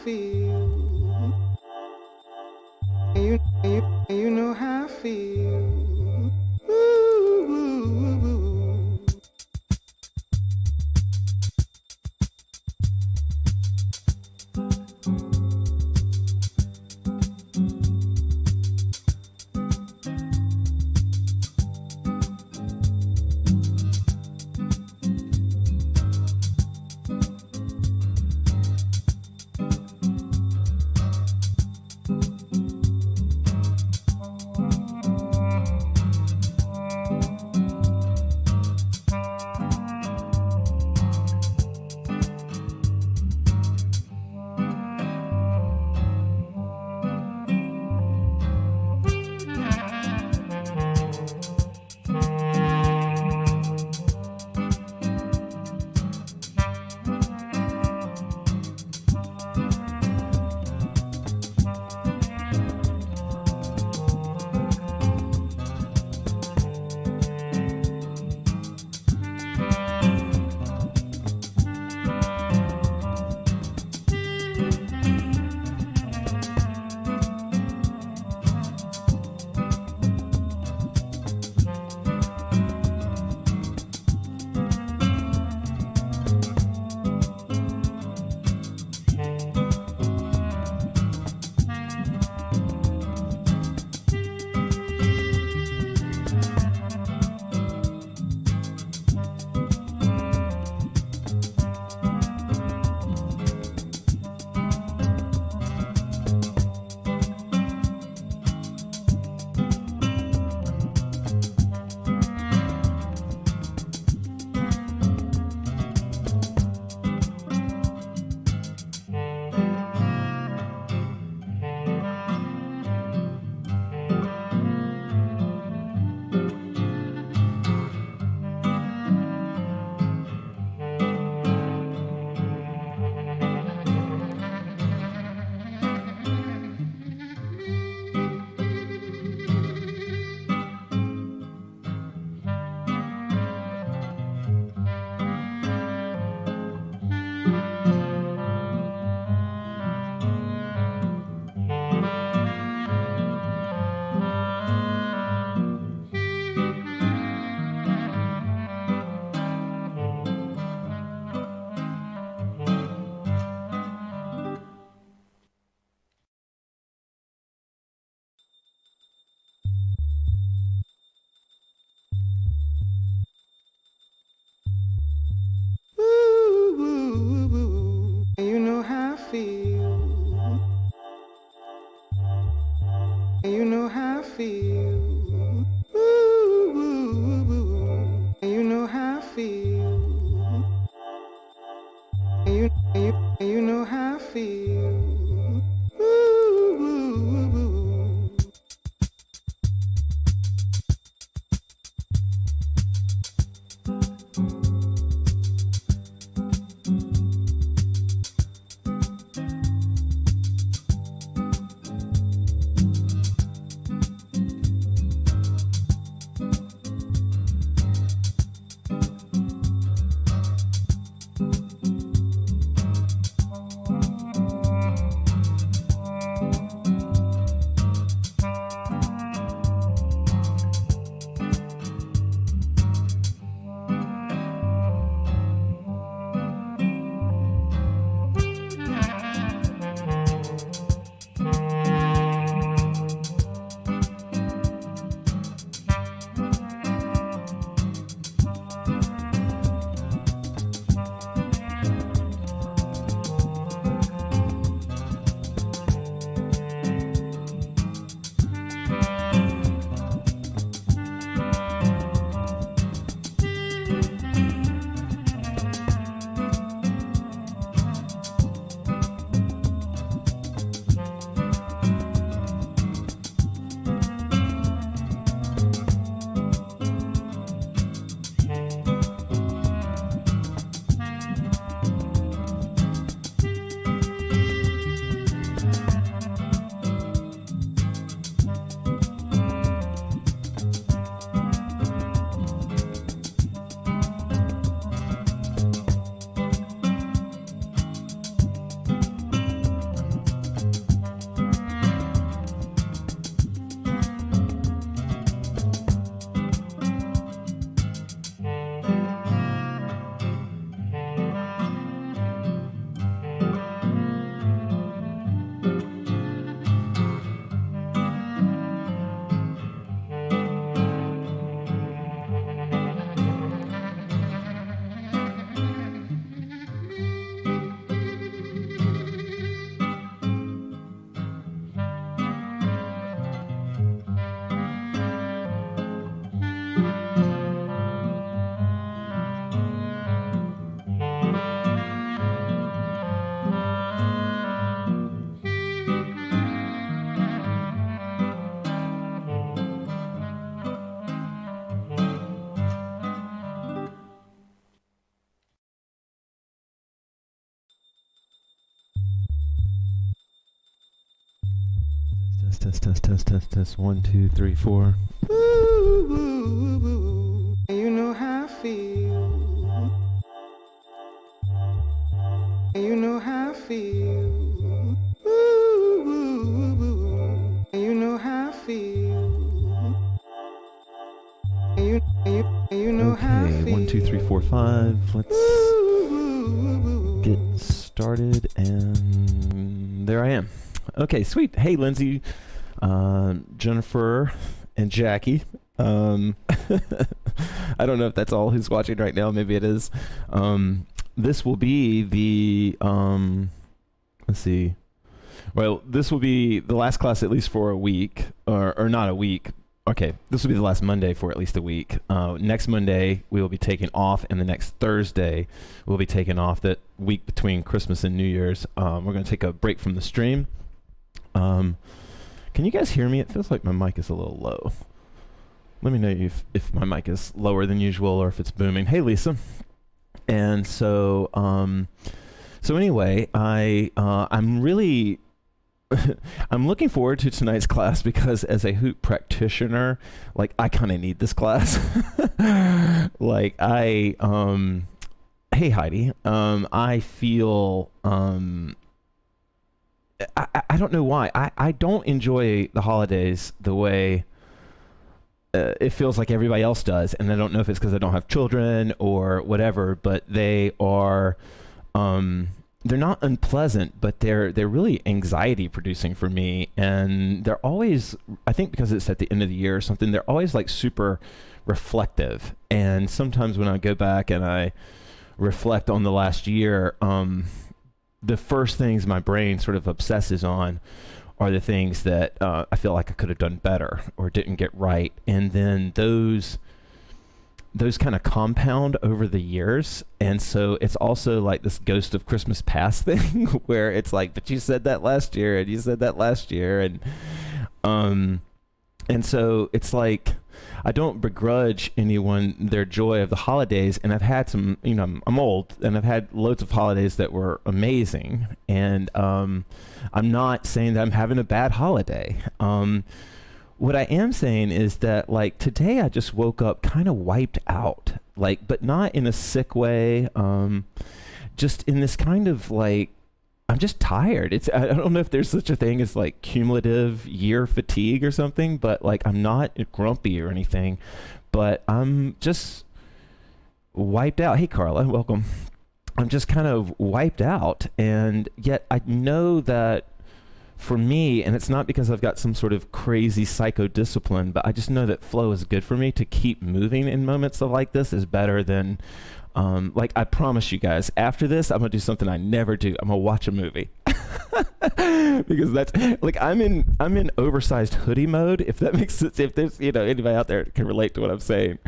feel. And you know how I feel. Ooh, ooh, ooh. Ooh, ooh, ooh. And you know how I feel. And you know how I feel. Ooh, ooh, ooh. And you know how I feel. And you know how I feel. Ooh, ooh, ooh. Test. 1, 2, 3, 4. Ooh, you know how I feel. You know how I feel. Ooh, you know how I feel. You know how I Okay, feel. 1, 2, 3, 4, 5. Let's get started, and there I am. Okay, sweet. Hey, Lindsay, Jennifer, and Jackie. I don't know if that's all who's watching right now. Maybe it is. This will be the, let's see. Well, this will be the last class at least for a week, or not a week. Okay, this will be the last Monday for at least a week. Next Monday, we will be taking off, and the next Thursday, we'll be taking off that week between Christmas and New Year's. We're going to take a break from the stream. Can you guys hear me? It feels like my mic is a little low. Let me know if my mic is lower than usual or if it's booming. Hey, Lisa. And so, anyway, I'm really... I'm looking forward to tonight's class because as a hoop practitioner, like I kind of need this class. Like hey Heidi, I feel, I don't know why. I don't enjoy the holidays the way it feels like everybody else does. And I don't know if it's because I don't have children or whatever, but they are, they're not unpleasant, but they're really anxiety producing for me. And they're always, I think because it's at the end of the year or something, they're always like super reflective. And sometimes when I go back and I reflect on the last year, the first things my brain sort of obsesses on are the things that I feel like I could have done better or didn't get right. And then those kind of compound over the years. And so it's also like this ghost of Christmas past thing where it's like, but you said that last year and you said that last year. And so it's like, I don't begrudge anyone their joy of the holidays. And I've had some, I'm old and I've had loads of holidays that were amazing. And I'm not saying that I'm having a bad holiday. What I am saying is that, like, today I just woke up kind of wiped out, like, but not in a sick way, just in this kind of, like, I'm just tired. I don't know if there's such a thing as, like, cumulative year fatigue or something, but, like, I'm not grumpy or anything, but I'm just wiped out. Hey, Carla, welcome. I'm just kind of wiped out, and yet I know that for me, and it's not because I've got some sort of crazy psycho discipline, but I just know that flow is good for me. To keep moving in moments of like this is better than, like, I promise you guys, after this, I'm gonna do something I never do. I'm gonna watch a movie. Because that's like, I'm in oversized hoodie mode, if that makes sense. If there's, anybody out there can relate to what I'm saying.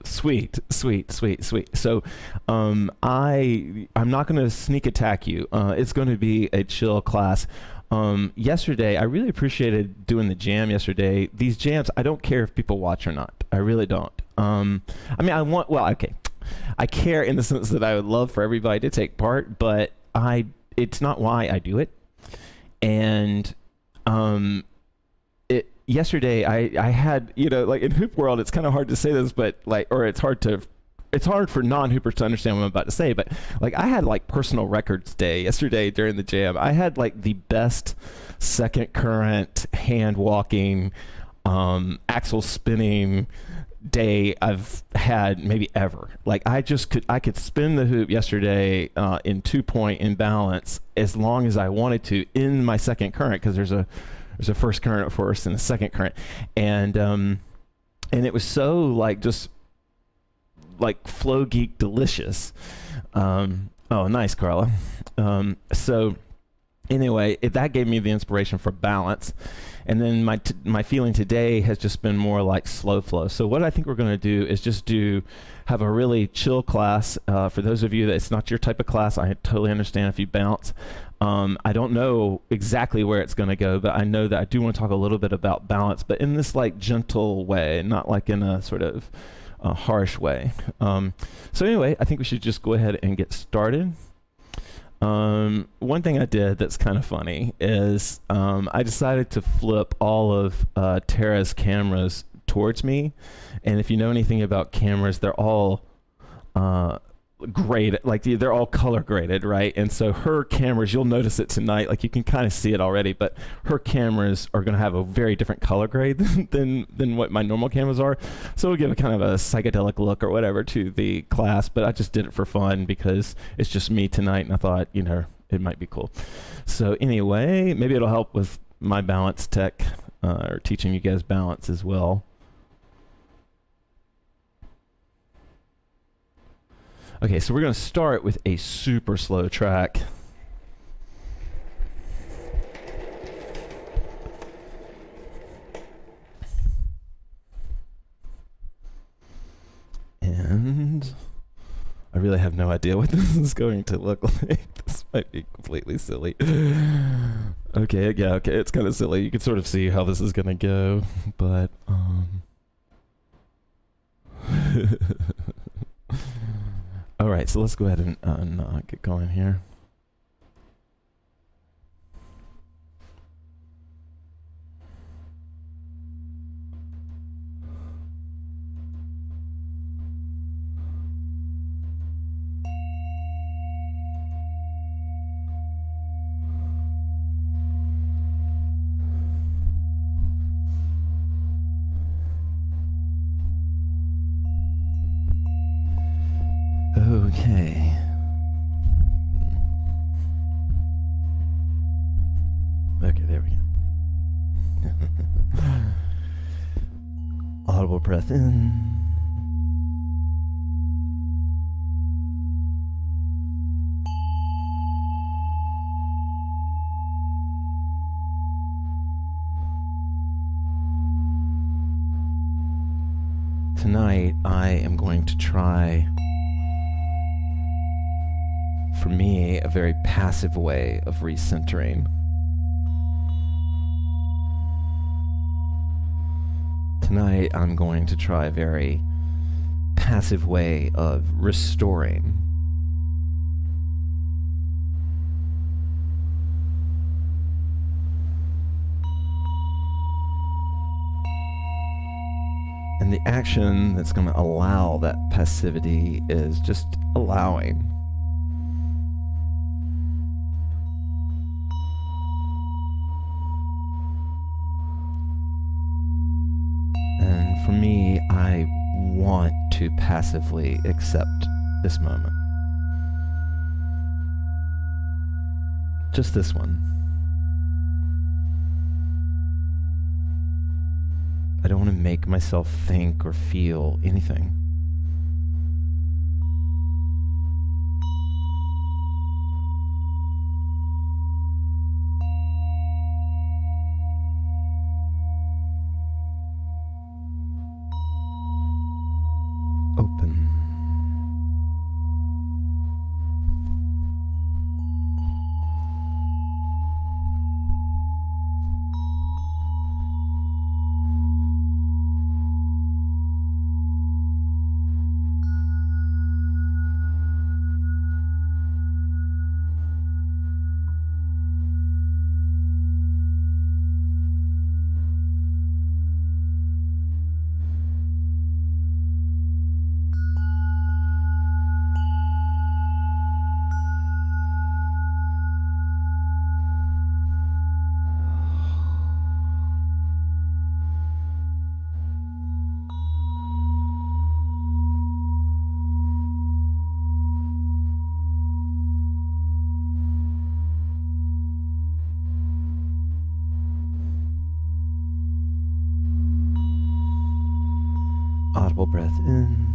Sweet. So, I'm not going to sneak attack you. It's going to be a chill class. Yesterday, I really appreciated doing the jam yesterday. These jams, I don't care if people watch or not. I really don't. Okay. I care in the sense that I would love for everybody to take part, but it's not why I do it. And, yesterday I had, like in Hoop World, it's kind of hard to say this, but like, or it's hard for non-hoopers to understand what I'm about to say, but like I had like personal records day yesterday during the jam. I had like the best second current hand walking, axle spinning day I've had maybe ever. Like I could spin the hoop yesterday in 2-point imbalance as long as I wanted to in my second current, because there's a first current at first and a second current, and it was so like just like flow geek delicious. Oh, nice, Carla. So anyway, that gave me the inspiration for balance, and then my feeling today has just been more like slow flow. So what I think we're going to do is just have a really chill class. For those of you that it's not your type of class, I totally understand if you bounce. I don't know exactly where it's going to go, but I know that I do want to talk a little bit about balance, but in this like gentle way, not like in a sort of harsh way. So anyway, I think we should just go ahead and get started. One thing I did that's kind of funny is I decided to flip all of Tara's cameras towards me, and if you know anything about cameras, they're all graded, like they're all color graded, right? And so her cameras, you'll notice it tonight, like you can kind of see it already, but her cameras are going to have a very different color grade than what my normal cameras are. So it'll give a kind of a psychedelic look or whatever to the class, but I just did it for fun because it's just me tonight, and I thought, it might be cool. So anyway, maybe it'll help with my balance tech, or teaching you guys balance as well. Okay, so we're going to start with a super slow track. And I really have no idea what this is going to look like. This might be completely silly. Okay, yeah, okay, it's kind of silly. You can sort of see how this is going to go, but all right, so let's go ahead and get going here. Okay. Okay, there we go. Audible breath in. Tonight, I am going to try, for me, a very passive way of recentering. Tonight, I'm going to try a very passive way of restoring. And the action that's going to allow that passivity is just allowing. And for me, I want to passively accept this moment. Just this one. I don't want to make myself think or feel anything. Open. Audible breath in.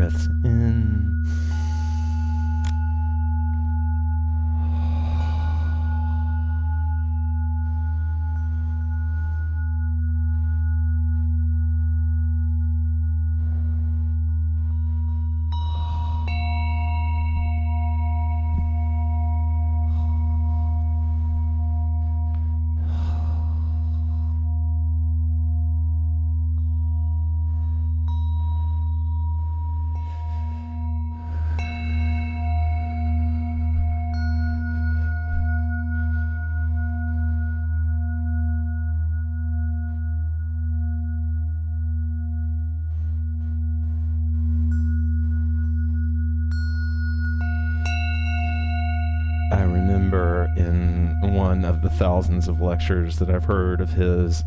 breaths in. I remember in one of the thousands of lectures that I've heard of his,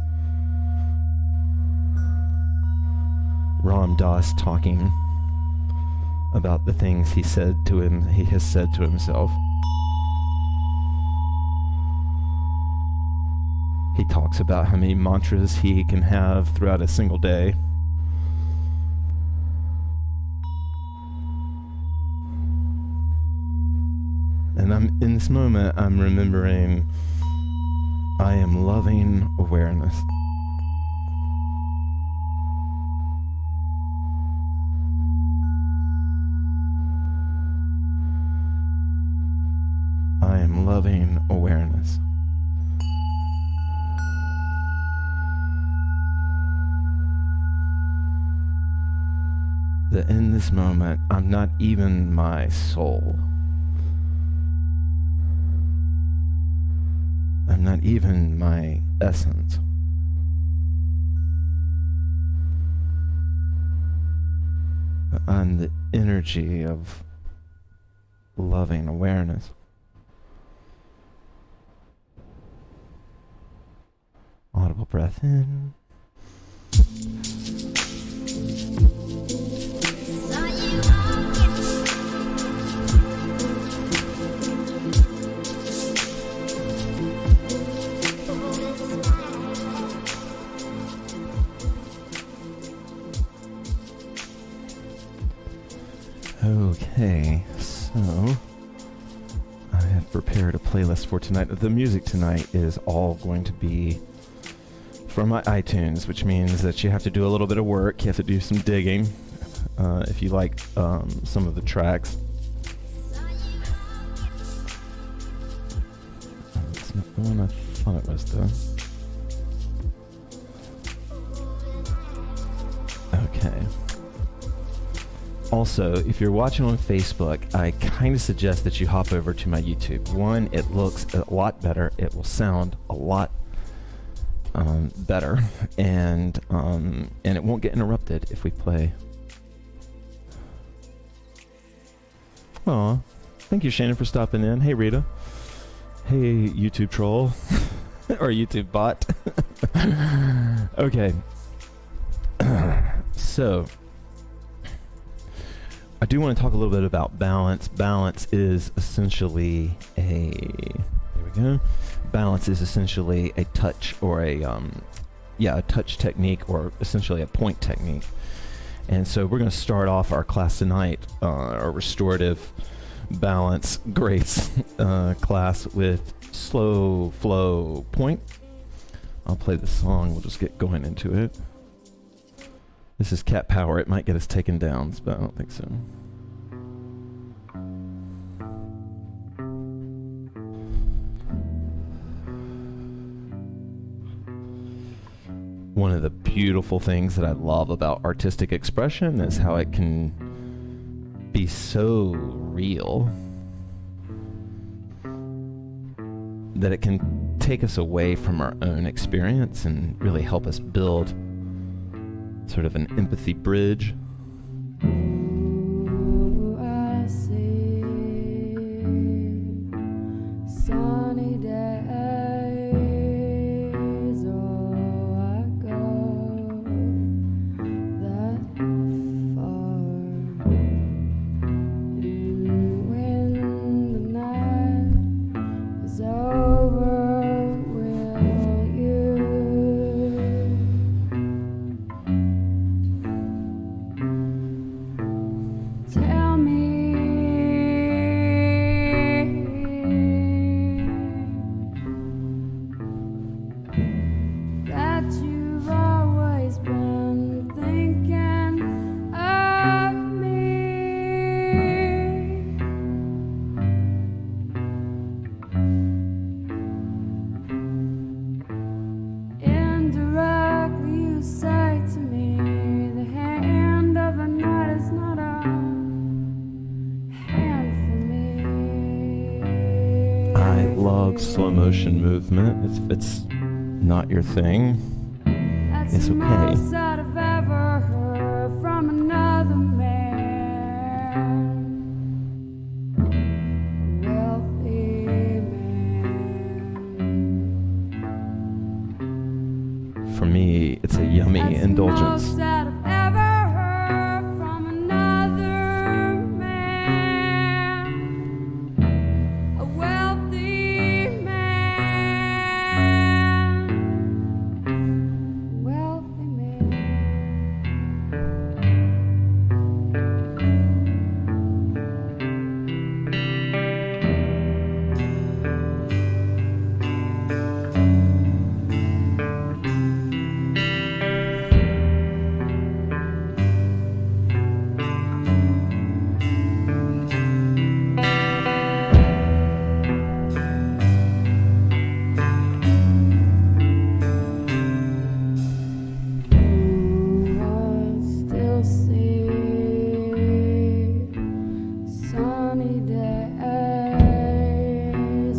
Ram Dass talking about the things he has said to himself. He talks about how many mantras he can have throughout a single day. And in this moment, I'm remembering I am loving awareness. I am loving awareness. That in this moment, I'm not even my soul. I'm not even my essence. But I'm the energy of loving awareness. Audible breath in. Okay, so I have prepared a playlist for tonight. The music tonight is all going to be from my iTunes, which means that you have to do a little bit of work. You have to do some digging if you like some of the tracks. It's not the one I thought it was, though. Okay. Also, if you're watching on Facebook, I kind of suggest that you hop over to my YouTube. One, it looks a lot better. It will sound a lot better, and it won't get interrupted if we play. Aw, thank you, Shannon, for stopping in. Hey, Rita. Hey, YouTube troll. Or YouTube bot. Okay. So, I do want to talk a little bit about balance. Balance is essentially Balance is essentially a touch or a touch technique, or essentially a point technique. And so we're going to start off our class tonight, our restorative balance grace class, with slow flow point. I'll play the song. We'll just get going into it. This is Cat Power. It might get us taken down, but I don't think so. One of the beautiful things that I love about artistic expression is how it can be so real that it can take us away from our own experience and really help us build sort of an empathy bridge. Ooh, I see sunny days. Oh, I go that far. And when the night is over, will you motion movement. If it's not your thing, That's it's the okay. most that I've ever heard from another man. A wealthy man. For me, it's a yummy That's indulgence. the most that I've ever heard from another man. A wealthy man. Wealthy man. I still see sunny days.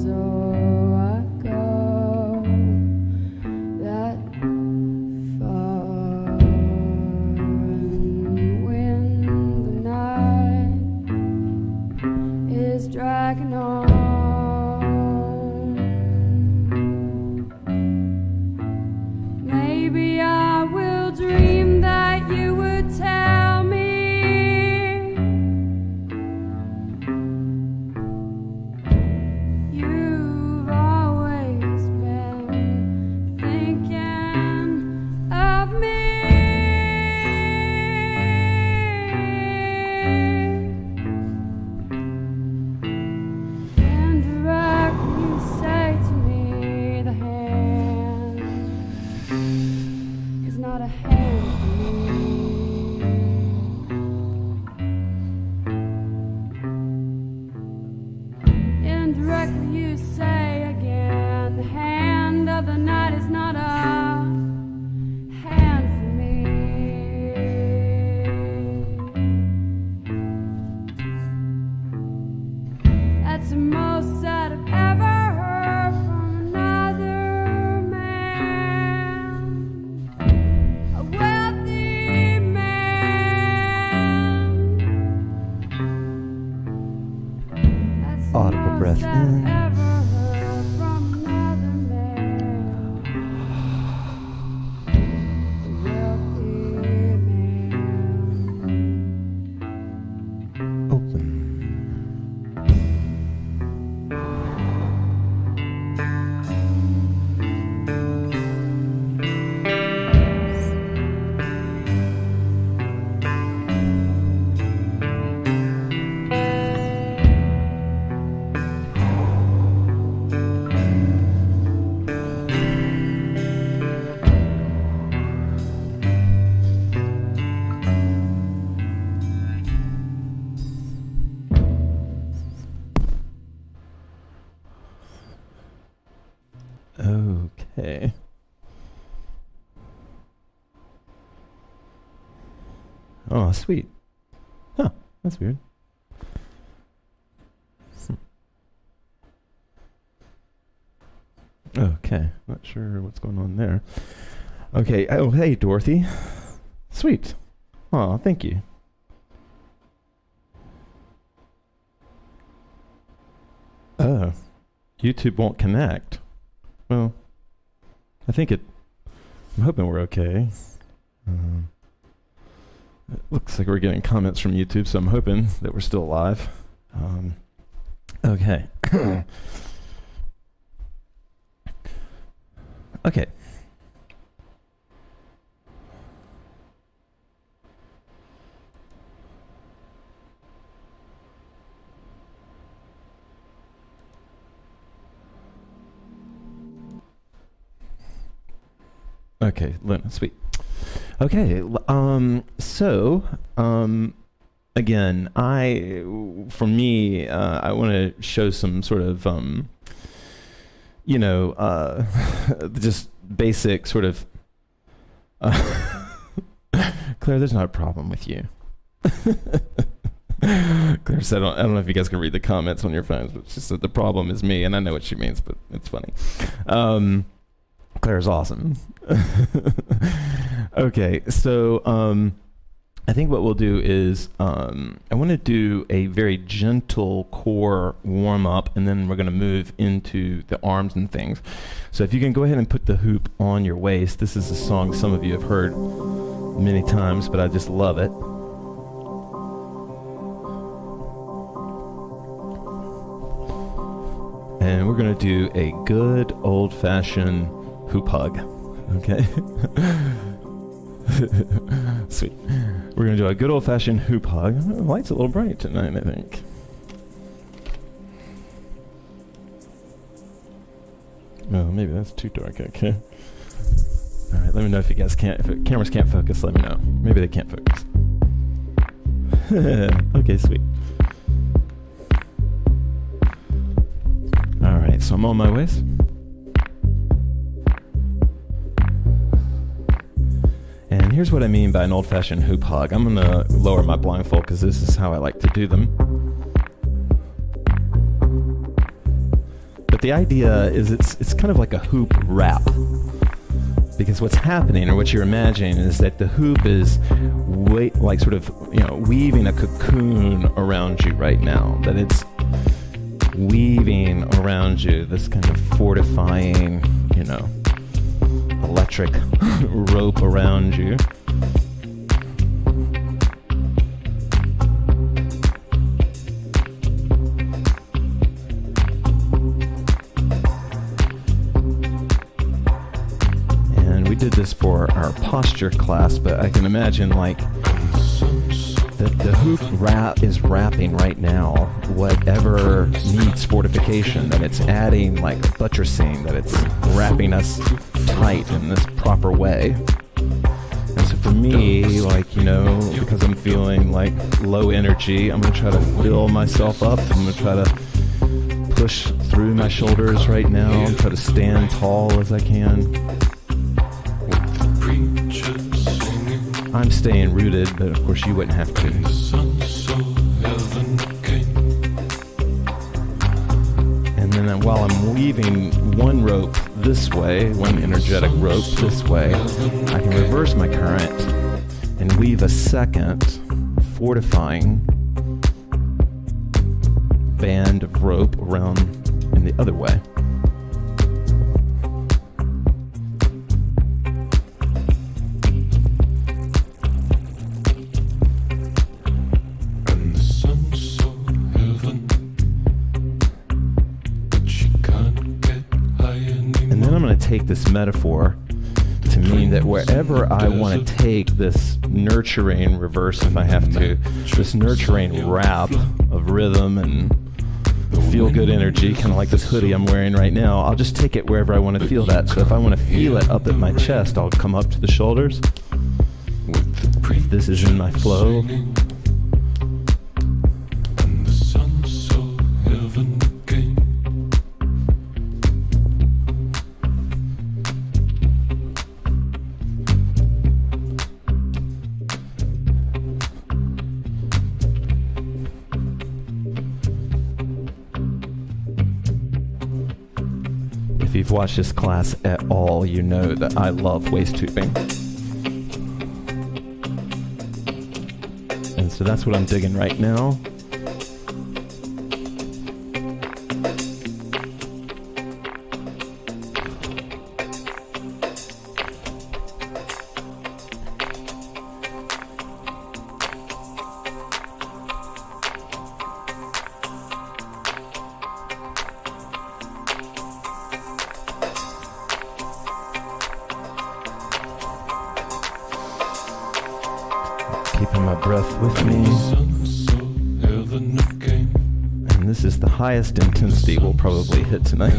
Oh, I go that far, and when the night is dragging on, maybe I will dream that you would tell me you've always been thinking of me. Indirectly you say to me the hand is not a hand for me. Indirectly you say again, the hand of the night is not a hand for me. That's the most that I've ever heard from another man. A wealthy man. That's the Audible most breath that I've in. ever heard from another man. A wealthy man. Open. Okay. Oh, sweet. Huh, that's weird. Okay, not sure what's going on there. Okay, oh, hey, Dorothy. Sweet. Oh, thank you. Oh, YouTube won't connect. Well, I think I'm hoping we're okay. It looks like we're getting comments from YouTube, so I'm hoping that we're still alive. Okay. Okay. Okay, sweet. Okay, again, for me, I want to show some sort of, just basic sort of, Claire, there's not a problem with you. Claire said, I don't know if you guys can read the comments on your phones, but she said the problem is me, and I know what she means, but it's funny. Claire's awesome. Okay, so I think what we'll do is I want to do a very gentle core warm-up, and then we're going to move into the arms and things. So if you can go ahead and put the hoop on your waist. This is a song some of you have heard many times, but I just love it. And we're going to do a good old-fashioned hoop hug, okay? Sweet. We're going to do a good old-fashioned hoop hug. The light's a little bright tonight, I think. Oh, maybe that's too dark, okay. All right, let me know if you guys can't, if cameras can't focus, let me know. Maybe they can't focus. Okay, sweet. All right, so I'm on my waist. And here's what I mean by an old-fashioned hoop hug. I'm gonna lower my blindfold because this is how I like to do them. But the idea is it's kind of like a hoop wrap. Because what's happening, or what you're imagining, is that the hoop is like sort of, weaving a cocoon around you right now. That it's weaving around you this kind of fortifying, electric rope around you. And we did this for our posture class, but I can imagine that the hoop is wrapping right now whatever needs fortification, that it's adding buttressing, that it's wrapping us tight in this proper way. And so for me, because I'm feeling low energy, I'm going to try to fill myself up. I'm going to try to push through my shoulders right now and try to stand tall as I can. I'm staying rooted, but of course you wouldn't have to. And then while I'm weaving one rope this way, one energetic rope this way, I can reverse my current and weave a second fortifying band of rope around in the other way. Take this metaphor to mean that wherever I want to take this nurturing reverse, if I have to, this nurturing wrap of rhythm and feel good energy, kind of like this hoodie I'm wearing right now, I'll just take it wherever I want to feel that. So if I want to feel it up at my chest, I'll come up to the shoulders. If this is in my flow. If you've watched this class at all, you know that I love waist tubing. And so that's what I'm digging right now. Keeping my breath with me. And this is the highest intensity we'll probably hit tonight.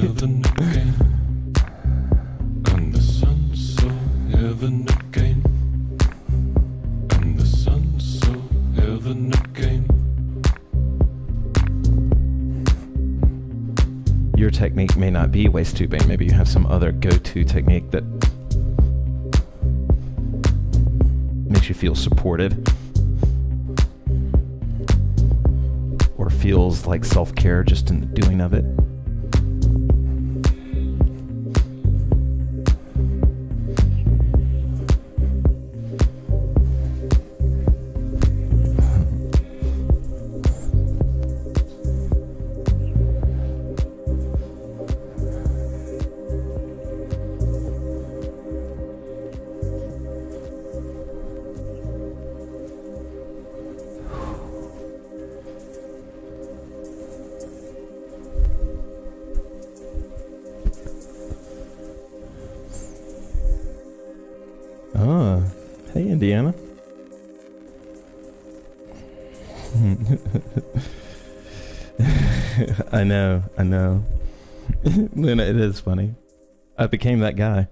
Your technique may not be waist tubing. Maybe you have some other go-to technique that makes you feel supported. feels like self-care just in the doing of it. Oh, hey, Indiana. I know. Luna, it is funny. I became that guy.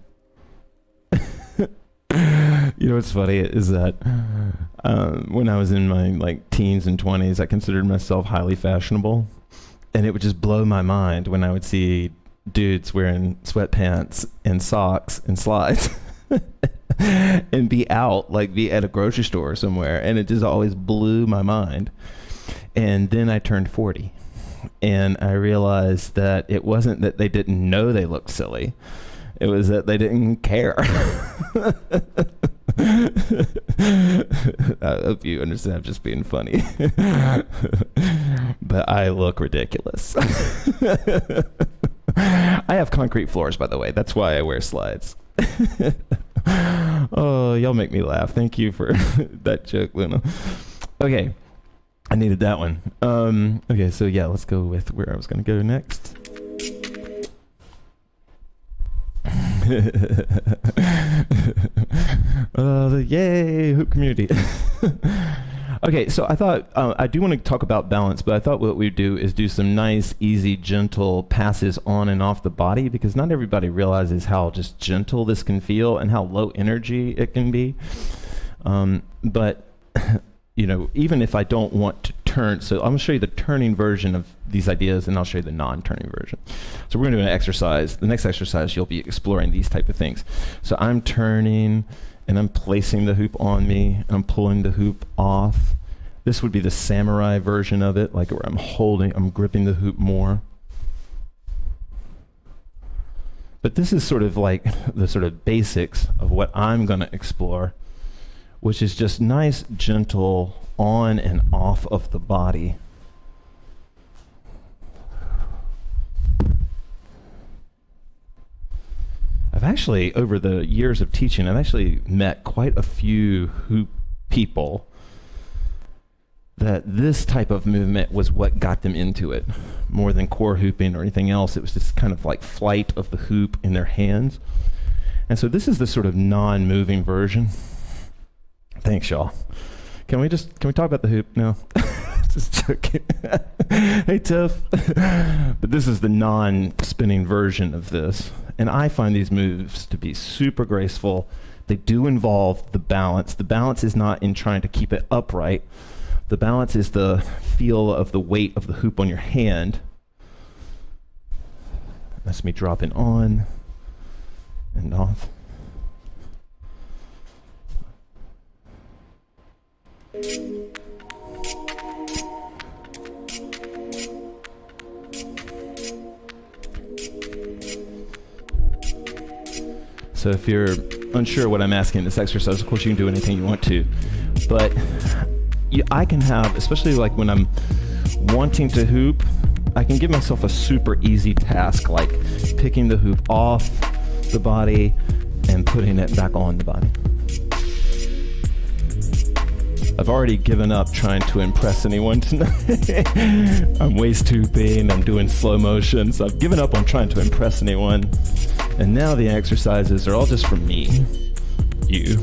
You know what's funny is that when I was in my teens and 20s, I considered myself highly fashionable, and it would just blow my mind when I would see dudes wearing sweatpants and socks and slides. And be at a grocery store somewhere, and it just always blew my mind. And then I turned 40, and I realized that it wasn't that they didn't know they looked silly, it was that they didn't care. I hope you understand I'm just being funny. But I look ridiculous. I have concrete floors, by the way. That's why I wear slides. Oh, y'all make me laugh. Thank you for that joke, Luna. Okay, I needed that one. Okay, so yeah, let's go with where I was going to go next. Yay, hoop community. Okay, so I thought, I do want to talk about balance, but I thought what we'd do is do some nice, easy, gentle passes on and off the body, because not everybody realizes how just gentle this can feel and how low energy it can be. But, you know, even if I don't want to turn, so I'm going to show you the turning version of these ideas, and I'll show you the non-turning version. So we're going to do an exercise. The next exercise, you'll be exploring these type of things. So I'm turning, and I'm placing the hoop on me, and I'm pulling the hoop off. This would be the samurai version of it, like where I'm gripping the hoop more. But this is sort of like the sort of basics of what I'm going to explore, which is just nice, gentle on and off of the body. I've actually, over the years of teaching, I've actually met quite a few hoop people that this type of movement was what got them into it, more than core hooping or anything else. It was just kind of like flight of the hoop in their hands. And so this is the sort of non-moving version. Thanks, y'all. Can we talk about the hoop now? Just joking. Hey, Tiff. But this is the non-spinning version of this. And I find these moves to be super graceful. They do involve the balance. The balance is not in trying to keep it upright. The balance is the feel of the weight of the hoop on your hand. That's me dropping on and off. So if you're unsure what I'm asking in this exercise, of course you can do anything you want to, but I can have, especially like when I'm wanting to hoop, I can give myself a super easy task, like picking the hoop off the body and putting it back on the body. I've already given up trying to impress anyone tonight. I'm waist hooping, I'm doing slow motion, so I've given up on trying to impress anyone. And now the exercises are all just for me, you.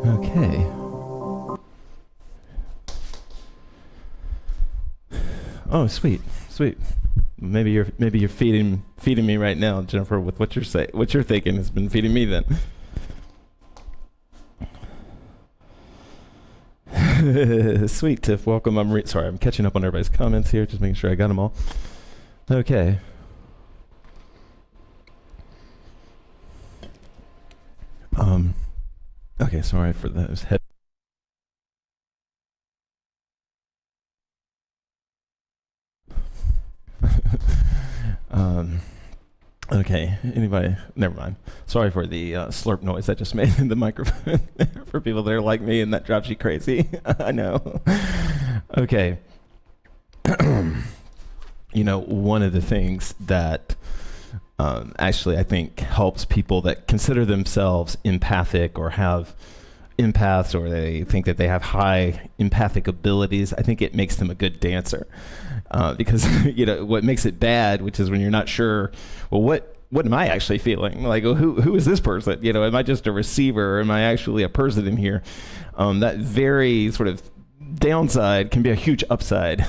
Okay. Oh, sweet. Maybe you're feeding me right now, Jennifer, with what you're thinking has been feeding me then. Sweet, Tiff. Welcome. I'm catching up on everybody's comments here, just making sure I got them all. Okay. Okay, sorry for those head. Okay, anybody? Never mind. Sorry for the slurp noise I just made in the microphone for people that are like me and that drives you crazy. I know. Okay. One of the things that actually I think helps people that consider themselves empathic or have empaths, or they think that they have high empathic abilities, I think it makes them a good dancer. Because what makes it bad, which is when you're not sure, well, what am I actually feeling? Like, well, who is this person? Am I just a receiver, or am I actually a person in here? That very sort of downside can be a huge upside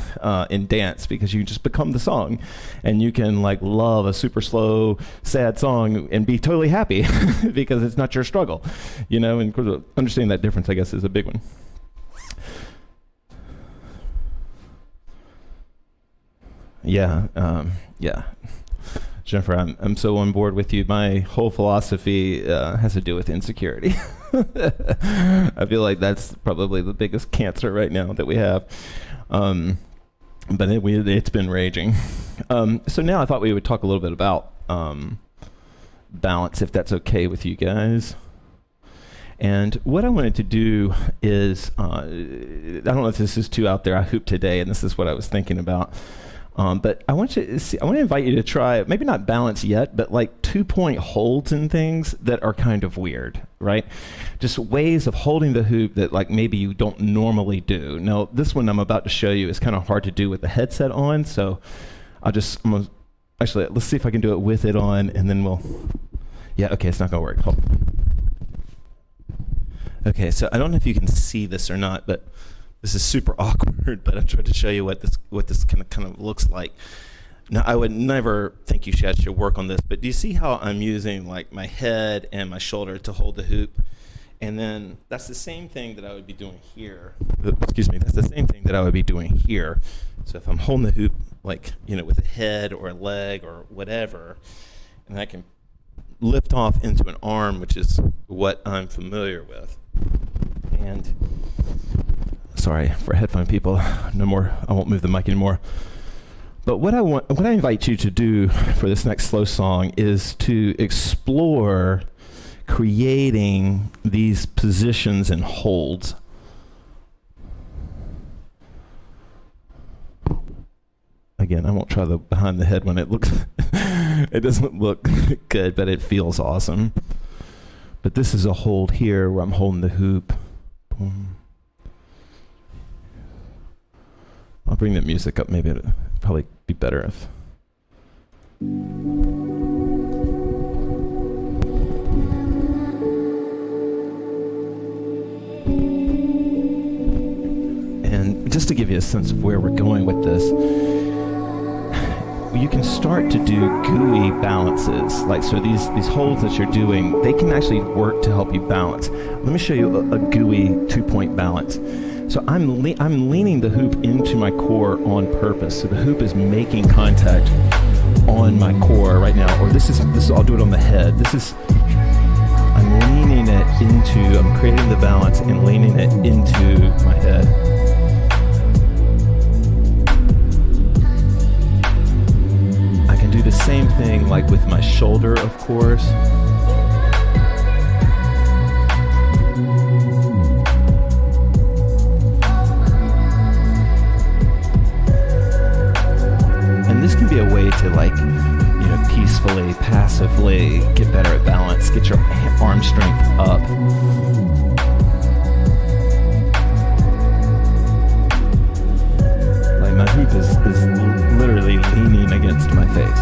in dance, because you just become the song, and you can love a super slow, sad song and be totally happy because it's not your struggle, and understanding that difference, I guess, is a big one. Yeah. Jennifer, I'm so on board with you. My whole philosophy has to do with insecurity. I feel like that's probably the biggest cancer right now that we have. But it's been raging. So now I thought we would talk a little bit about balance, if that's okay with you guys. And what I wanted to do is, I don't know if this is too out there. I hoop today, and this is what I was thinking about. But I want to invite you to try, maybe not balance yet, but 2-point holds and things that are kind of weird, right? Just ways of holding the hoop that maybe you don't normally do. Now, this one I'm about to show you is kind of hard to do with the headset on, so actually, let's see if I can do it with it on, and then yeah, okay, it's not gonna work. Hold on. Okay, so I don't know if you can see this or not, but this is super awkward, but I'm trying to show you what this kind of looks like. Now, I would never think you should work on this, but do you see how I'm using my head and my shoulder to hold the hoop? And then that's the same thing that I would be doing here. Excuse me, that's the same thing that I would be doing here. So if I'm holding the hoop with a head or a leg or whatever, and I can lift off into an arm, which is what I'm familiar with. And sorry for headphone people, no more, I won't move the mic anymore. But what I invite you to do for this next slow song is to explore creating these positions and holds. Again, I won't try the behind the head when it doesn't look good, but it feels awesome. But this is a hold here where I'm holding the hoop. Boom. I'll bring the music up. Maybe it'd probably be better if. And just to give you a sense of where we're going with this, you can start to do gooey balances. So these holds that you're doing, they can actually work to help you balance. Let me show you a gooey 2-point balance. So I'm leaning the hoop into my core on purpose. So the hoop is making contact on my core right now. Or this is I'll do it on the head. I'm leaning it into, I'm creating the balance and leaning it into my head. Do the same thing with my shoulder, of course. And this can be a way to peacefully, passively get better at balance, get your arm strength up. My hoop is literally leaning against my face.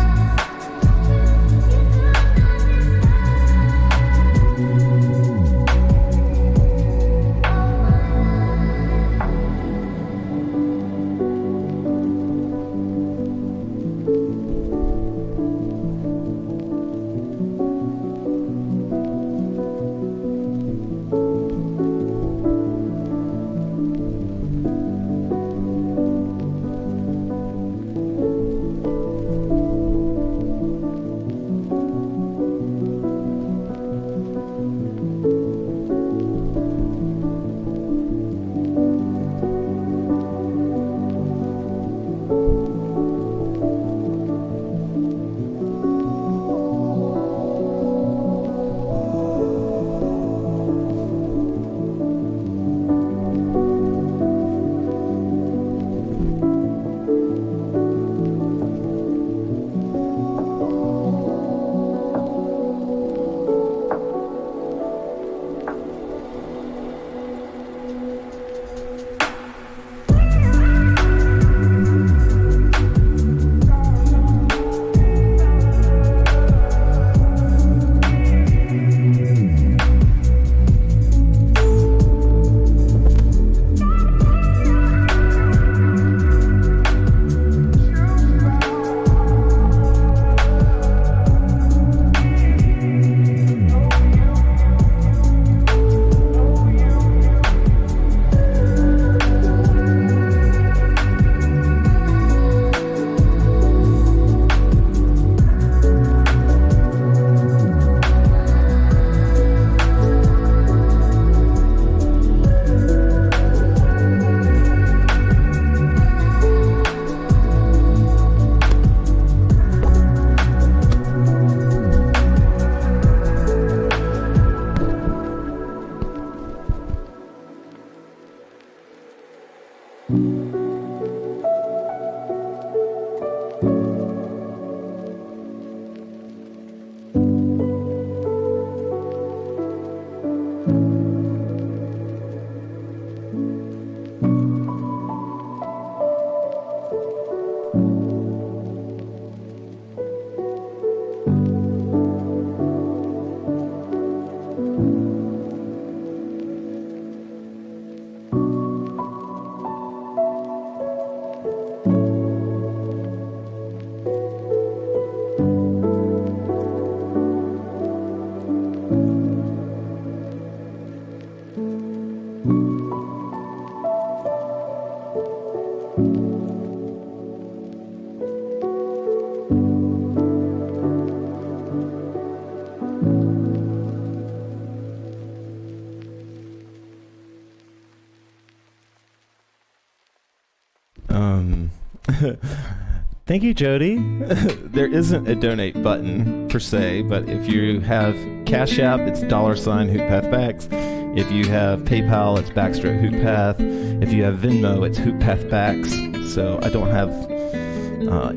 Thank you, Jody. There isn't a donate button per se, but if you have Cash App, it's $HoopPathBax. If you have PayPal, it's /HoopPath. If you have Venmo, it's HoopPathBax. So I don't have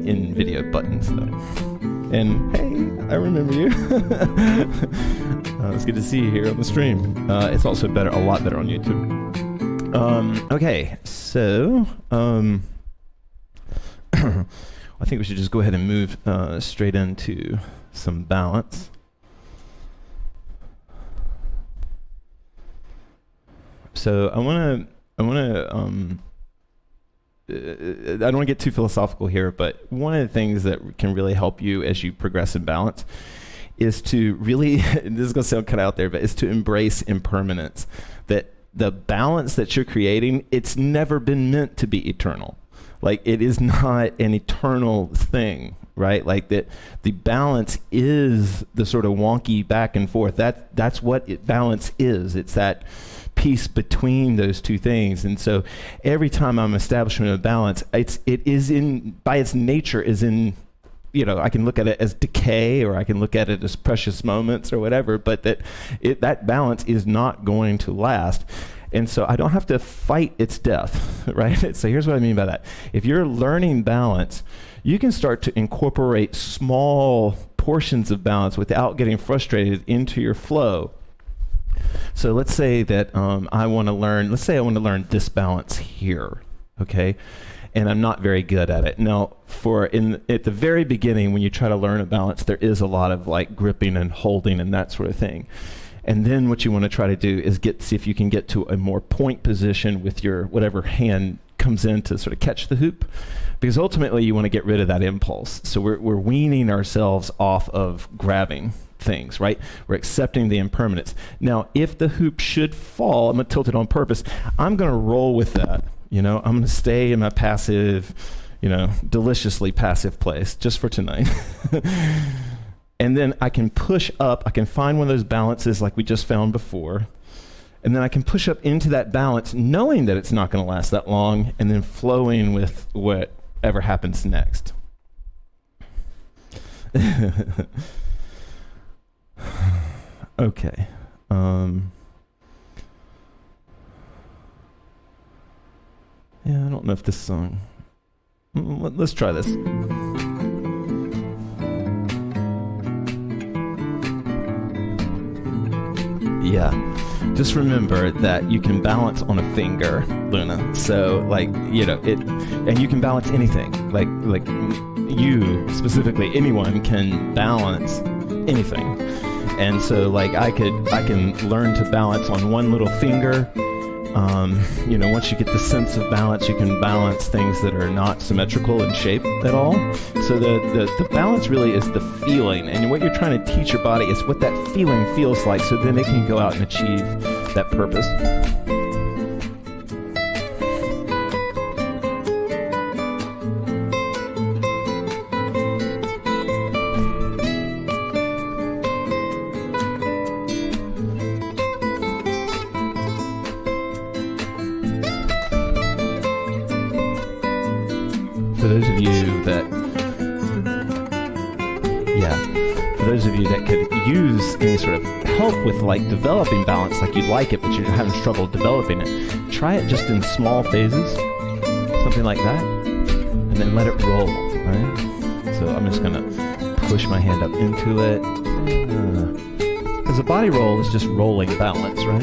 in-video buttons though. And hey, I remember you. It's good to see you here on the stream. It's also a lot better on YouTube. Okay, so I think we should just go ahead and move straight into some balance. So I don't want to get too philosophical here, but one of the things that can really help you as you progress in balance is to really, this is going to sound cut out there, but is to embrace impermanence. That the balance that you're creating, it's never been meant to be eternal. Like, it is not an eternal thing, right? Like, that the balance is the sort of wonky back and forth. That's what balance is. It's that piece between those two things. And so every time I'm establishing a balance, it is by its nature is in, I can look at it as decay, or I can look at it as precious moments or whatever, but that balance is not going to last. And so I don't have to fight its death, right? So here's what I mean by that. If you're learning balance, you can start to incorporate small portions of balance without getting frustrated into your flow. So let's say that I want to learn this balance here, okay? And I'm not very good at it. Now, at the very beginning, when you try to learn a balance, there is a lot of like gripping and holding and that sort of thing. And then what you want to try to do is see if you can get to a more point position with your whatever hand comes in to sort of catch the hoop, because ultimately you want to get rid of that impulse. So we're weaning ourselves off of grabbing things, right? We're accepting the impermanence. Now, if the hoop should fall, I'm going to tilt it on purpose. I'm going to roll with that. I'm going to stay in my passive, deliciously passive place just for tonight. And then I can push up. I can find one of those balances like we just found before. And then I can push up into that balance knowing that it's not going to last that long, and then flowing with whatever happens next. Okay. Yeah, I don't know if this song... Let's try this. Yeah, just remember that you can balance on a finger, Luna. So, and you can balance anything. Like you specifically, anyone can balance anything. And so, I can learn to balance on one little finger. Once you get the sense of balance, you can balance things that are not symmetrical in shape at all. So the balance really is the feeling, and what you're trying to teach your body is what that feeling feels like, so then it can go out and achieve that purpose. For those of you that could use any sort of help with developing balance, like you'd like it, but you're having trouble developing it, try it just in small phases, something like that, and then let it roll, right? So I'm just gonna push my hand up into it, because a body roll is just rolling balance, right?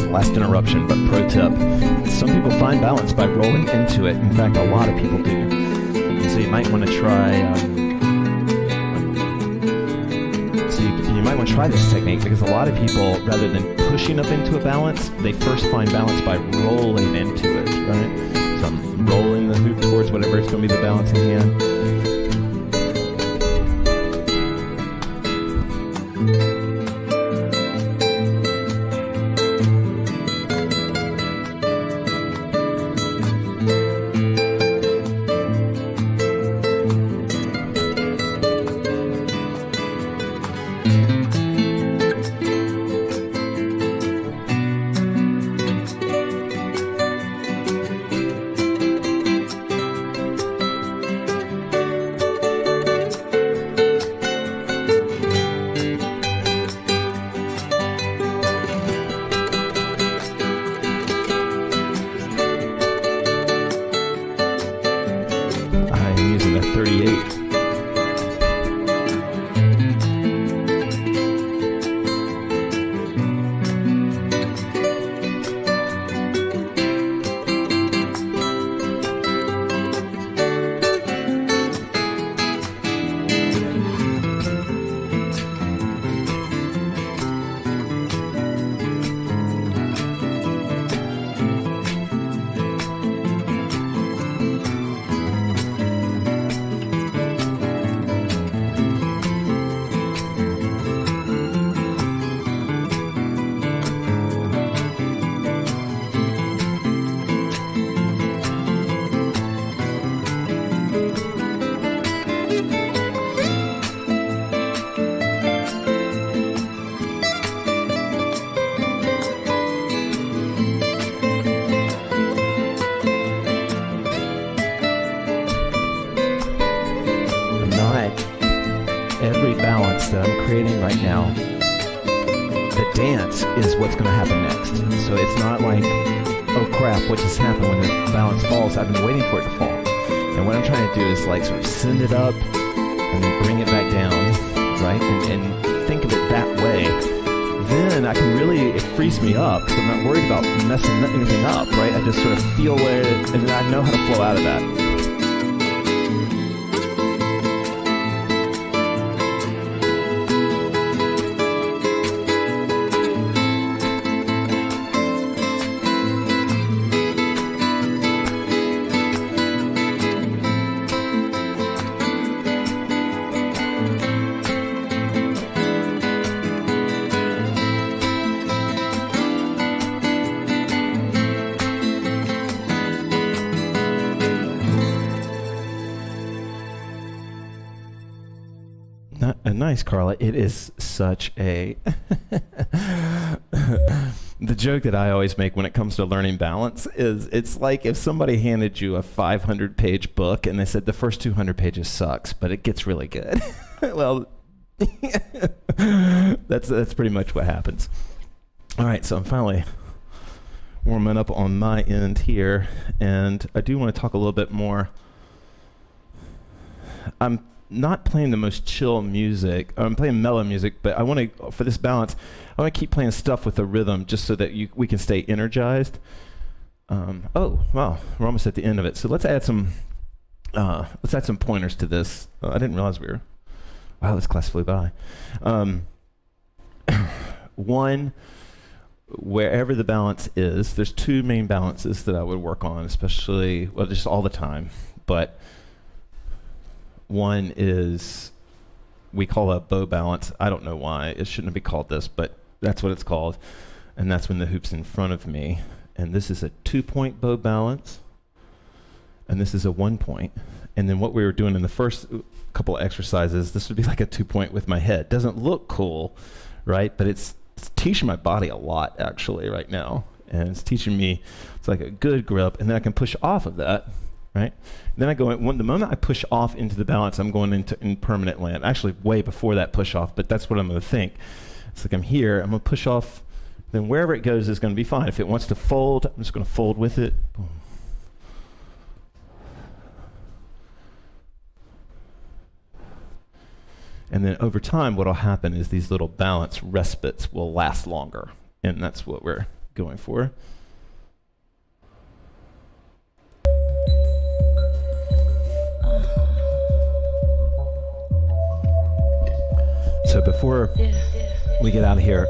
Last interruption, but pro tip. Some people find balance by rolling into it. In fact, a lot of people do. So you might want to try you might want to try this technique, because a lot of people, rather than pushing up into a balance, they first find balance by rolling into it, right? So I'm rolling the hoop towards whatever is going to be the balancing hand. 38. Every balance that I'm creating right now, the dance is what's going to happen next. So it's not like, oh crap, what just happened when the balance falls? I've been waiting for it to fall. And what I'm trying to do is like sort of send it up and then bring it back down, right? And think of it that way. Then I can really, it frees me up because I'm not worried about messing anything up, right? I just sort of feel where it, and then I know how to flow out of that. Nice, Carla. It is such a... The joke that I always make when it comes to learning balance is it's like if somebody handed you a 500-page book and they said the first 200 pages sucks, but it gets really good. Well, that's pretty much what happens. All right, so I'm finally warming up on my end here, and I do want to talk a little bit more. I'm not playing the most chill music. I'm playing mellow music, but I want to, for this balance, I want to keep playing stuff with a rhythm just so that we can stay energized. Oh, wow, we're almost at the end of it. So let's add some pointers to this. I didn't realize we were, wow, this class flew by. One, wherever the balance is, there's two main balances that I would work on, especially, well, just all the time, but one is, we call it bow balance. I don't know why. It shouldn't be called this, but that's what it's called. And that's when the hoop's in front of me. And this is a 2-point bow balance. And this is a 1-point. And then what we were doing in the first couple of exercises, this would be like a 2-point with my head. Doesn't look cool, right? But it's teaching my body a lot, actually, right now. And it's teaching me, it's like a good grip. And then I can push off of that, right? Then I go, the moment I push off into the balance, I'm going into impermanent land. Actually, way before that push off, but that's what I'm going to think. It's like I'm here, I'm going to push off, then wherever it goes is going to be fine. If it wants to fold, I'm just going to fold with it. Boom. And then over time, what will happen is these little balance respites will last longer. And that's what we're going for. So before we get out of here,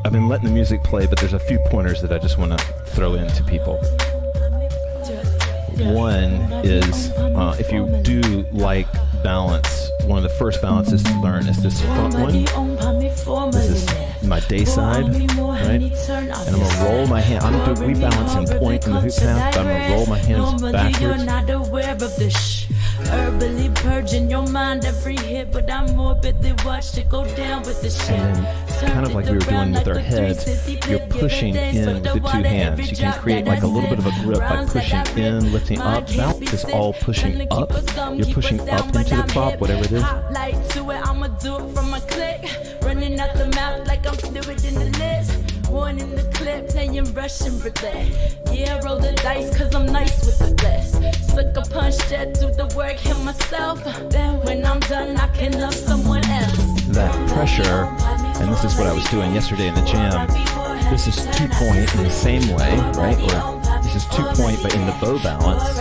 I've been letting the music play, but there's a few pointers that I just want to throw in to people. One is, if you do like balance, one of the first balances to learn is this front one. This is my day side, right? And I'm going to roll my hand. We balance in point in the HoopPath, but I'm going to roll my hands backwards. Herbally purging your mind every hit, but I'm morbidly watched it go down with the shit. And then, kind of like we were doing with our heads, you're pushing in with the two hands. You can create like a little bit of a grip by pushing in, lifting up. Balance is all pushing up. You're pushing up into the prop, whatever it is. I'ma do it from my click, running out the mouth like I'm fluid in the list. One in the clip, playing Russian roulette. Yeah, roll the dice, cause I'm nice with the best. Sucker punch that, do myself. Then when I'm done, I can love someone else. That pressure, and this is what I was doing yesterday in the gym. This is 2-point in the same way, right? Or this is 2-point, but in the bow balance.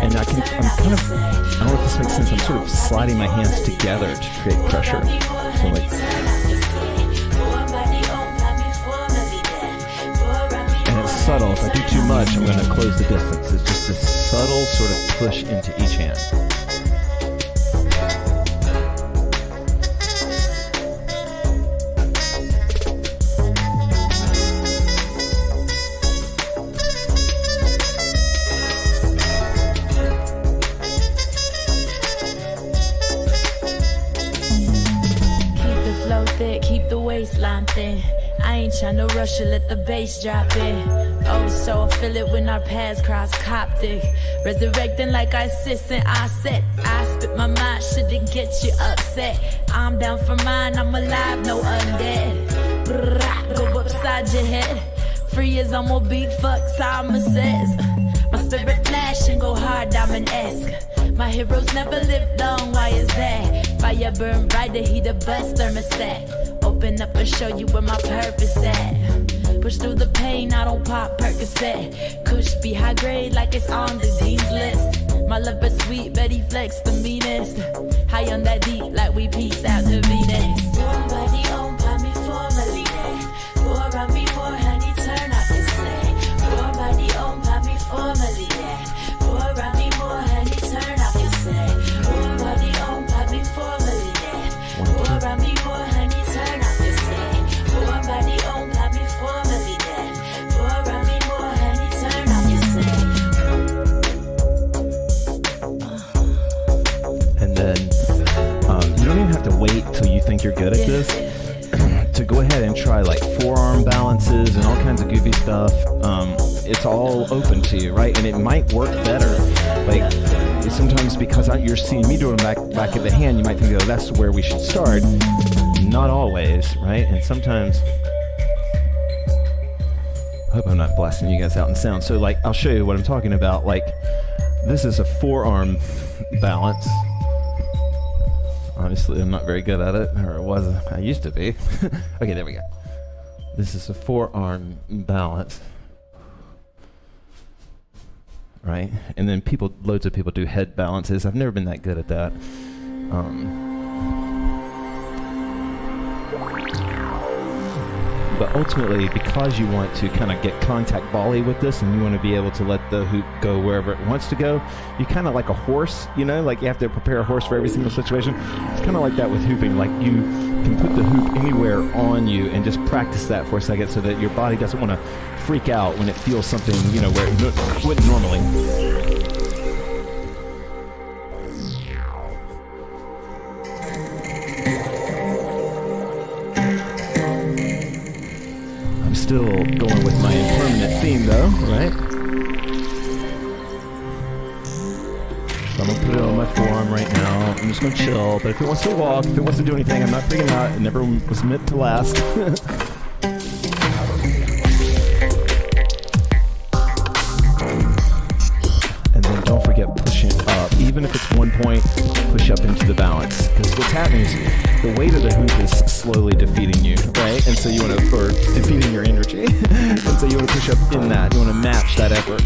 And I'm kind of, I don't know if this makes sense, I'm sort of sliding my hands together to create pressure. So like, and it's subtle. If I do too much, I'm going to close the distance. It's just this subtle sort of push into each hand. Keep the waistline thin. I ain't tryna rush it, let the bass drop in. Oh, so I feel it when our paths cross Coptic. Resurrecting like I assistant, I said. I spit my mind, shouldn't get you upset. I'm down for mine, I'm alive, no undead. Brrrah, go upside your head. Free as I'm a big fuck, Simon says. My spirit flash and go hard, diamond-esque. My heroes never lived long, why is that? Fire burn bright, the heat of bust thermostat. Open up and show you where my purpose at. Push through the pain, I don't pop Percocet. Kush be high grade like it's on the Dean's list. My love is sweet, Betty Flex the meanest. High on that deep like we peace out to Venus. Somebody own by me formally. Pour around me more, honey, turn off the set. Somebody own by me formally. Pour around me more, honey, turn off the set. Somebody own by me formally. Pour around me more, honey, turn off the set. Somebody own by me formally. Pour around me more, honey, turn off the set. And then you don't even have to wait till you think you're good at this to go ahead and try like forearm balances and all kinds of goofy stuff. It's all open to you, right? And it might work better. Like sometimes because you're seeing me doing back of the hand, you might think, oh, that's where we should start. Not always, right? And sometimes, I hope I'm not blasting you guys out in sound. So like, I'll show you what I'm talking about. Like, this is a forearm balance. Obviously, I'm not very good at it, or I used to be. Okay, there we go. This is a forearm balance, right? And then loads of people do head balances. I've never been that good at that. But ultimately, because you want to kind of get contact volley with this and you want to be able to let the hoop go wherever it wants to go, you kind of like a horse, like you have to prepare a horse for every single situation. It's kind of like that with hooping. Like you can put the hoop anywhere on you and just practice that for a second so that your body doesn't want to freak out when it feels something, where it wouldn't normally. Still going with my impermanent theme though, right? So I'm gonna put it on my forearm right now. I'm just gonna chill, but if it wants to walk, if it wants to do anything, I'm not freaking out. It never was meant to last. And then don't forget pushing up. Even if it's 1 point, push up into the balance. Because what's happening is the weight of the hoop is slowly defeating you, right? And so you want to, or defeating your energy. And so you want to push up in that. You want to match that effort.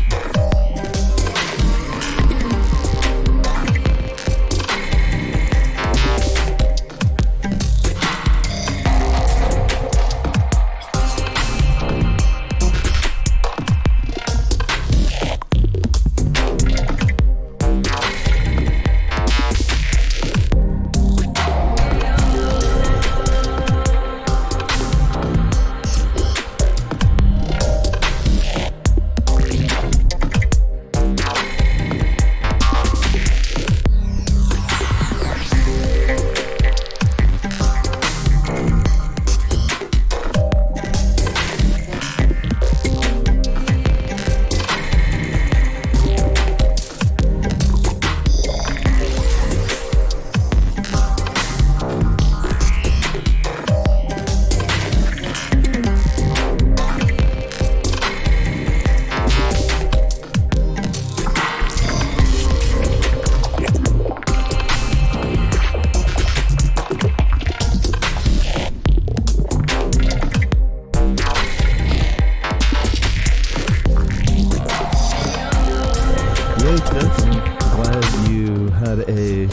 Hey, Tiff. I'm glad you had a...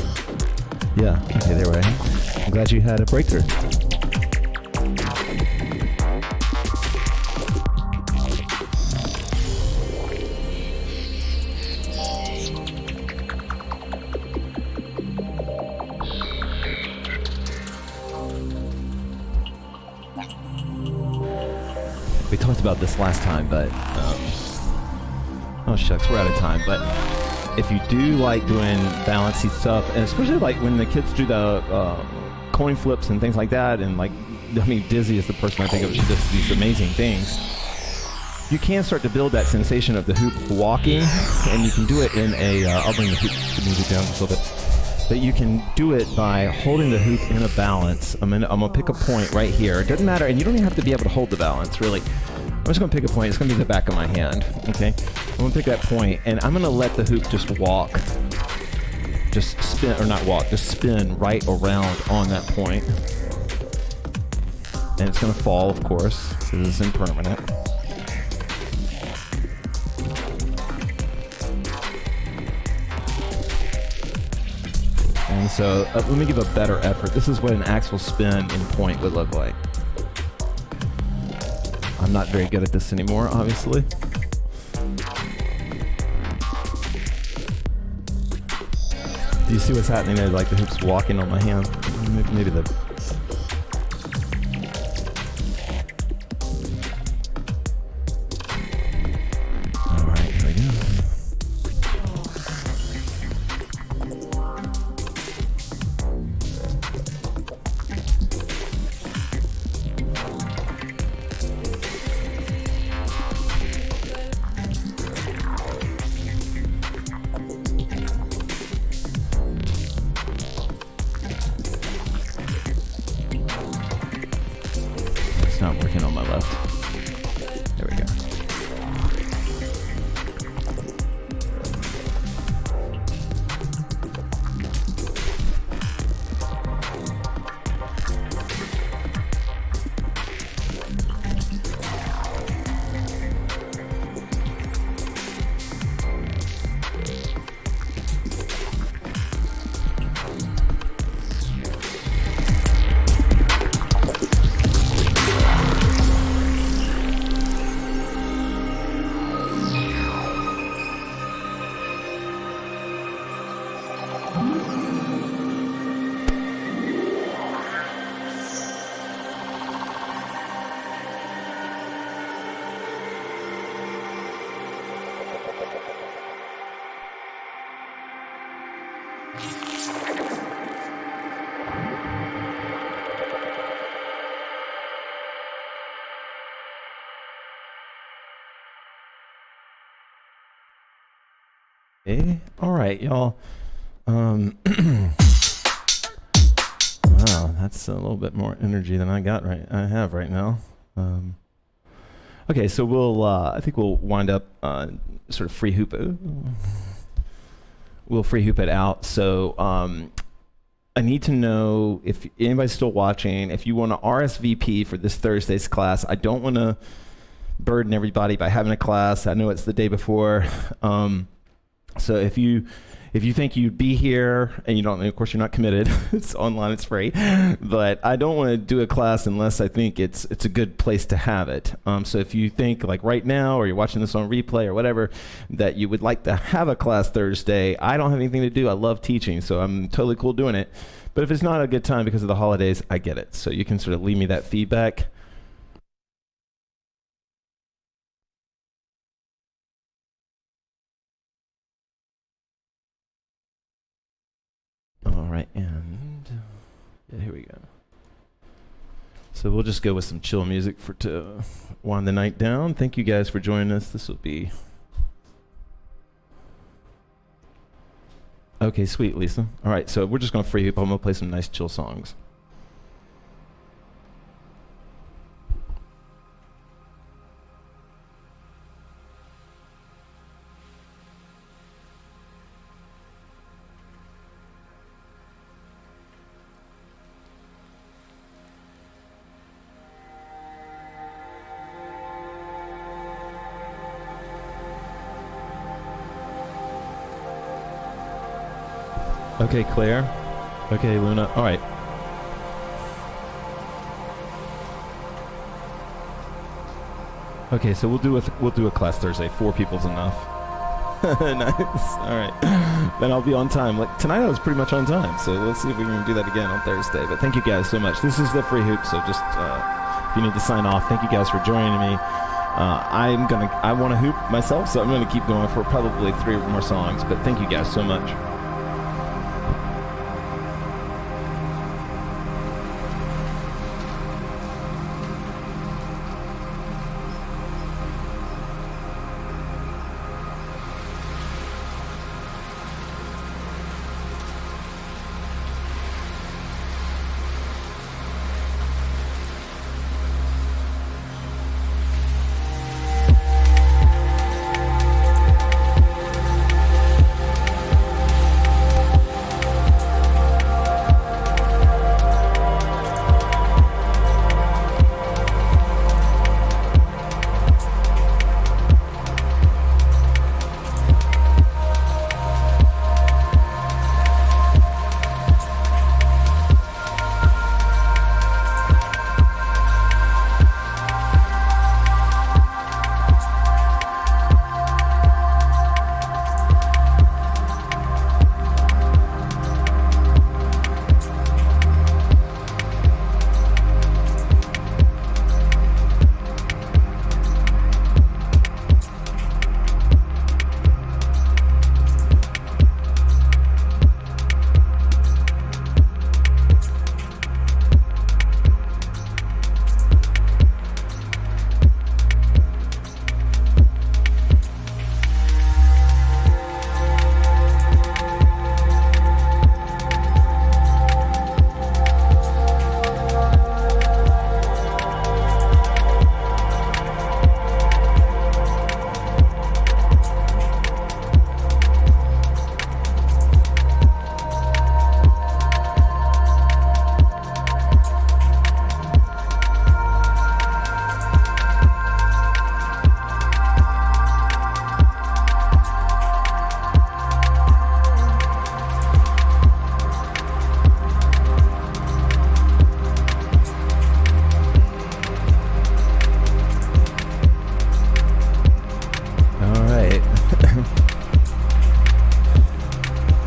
Yeah, okay, there we are. I'm glad you had a breakthrough. We talked about this last time, but oh shucks, we're out of time. But if you do like doing balancy stuff, and especially like when the kids do the coin flips and things like that, and like, I mean, Dizzy is the person I think of. She does these amazing things. You can start to build that sensation of the hoop walking, and you can do it in a. I'll bring the music down just a little bit. But you can do it by holding the hoop in a balance. I'm gonna pick a point right here. It doesn't matter, and you don't even have to be able to hold the balance, really. I'm just gonna pick a point. It's gonna be the back of my hand, okay? I'm gonna pick that point, and I'm gonna let the hoop just walk. Just spin, or not walk, just spin right around on that point. And it's gonna fall, of course, because it's impermanent. And so let me give a better effort. This is what an actual spin in point would look like. I'm not very good at this anymore, obviously. Do you see what's happening there? Like the hoop's walking on my hand. Maybe the... All right, here we go. Not working on my left. There we go. Okay. All right, y'all. Wow, that's a little bit more energy than I have right now. Okay, so we'll I think we'll wind up sort of free hoop. We'll free hoop it out. So I need to know if anybody's still watching. If you want to RSVP for this Thursday's class, I don't want to burden everybody by having a class. I know it's the day before. So if you think you'd be here and you don't, of course you're not committed. It's online, it's free. But I don't want to do a class unless I think it's a good place to have it. So if you think like right now, or you're watching this on replay or whatever, that you would like to have a class Thursday, I don't have anything to do. I love teaching, so I'm totally cool doing it. But if it's not a good time because of the holidays, I get it. So you can sort of leave me that feedback. All right, and yeah, here we go. So we'll just go with some chill music to wind the night down. Thank you guys for joining us. This will be... Okay, sweet, Lisa. All right, so we're just going to free hoop. I'm going to play some nice chill songs. Okay, Claire. Okay, Luna. All right. Okay, so we'll do a class Thursday. 4 people's enough. Nice. All right. Then I'll be on time. Like tonight, I was pretty much on time. So let's see if we can do that again on Thursday. But thank you guys so much. This is the free hoop. So just if you need to sign off, thank you guys for joining me. I want to hoop myself, so I'm gonna keep going for probably 3 more songs. But thank you guys so much.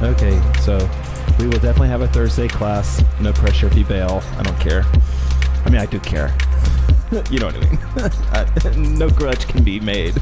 Okay, so we will definitely have a Thursday class. No pressure if you bail. I don't care. I mean, I do care. You know what I mean. No grudge can be made.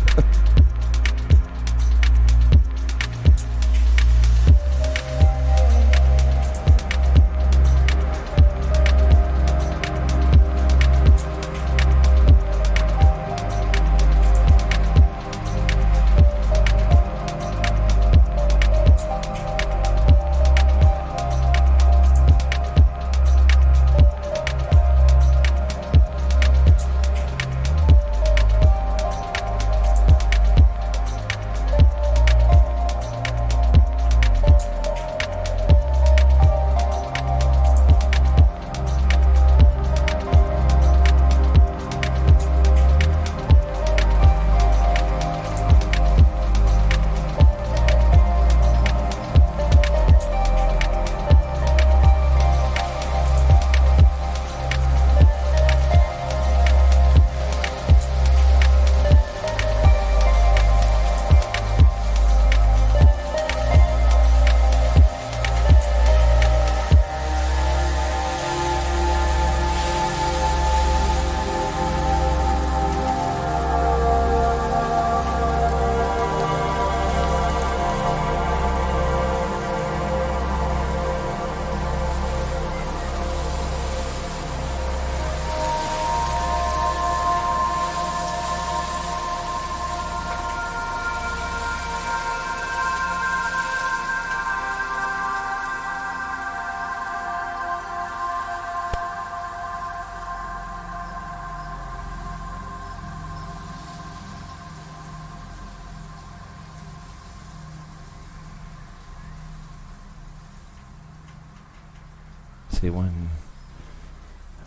One.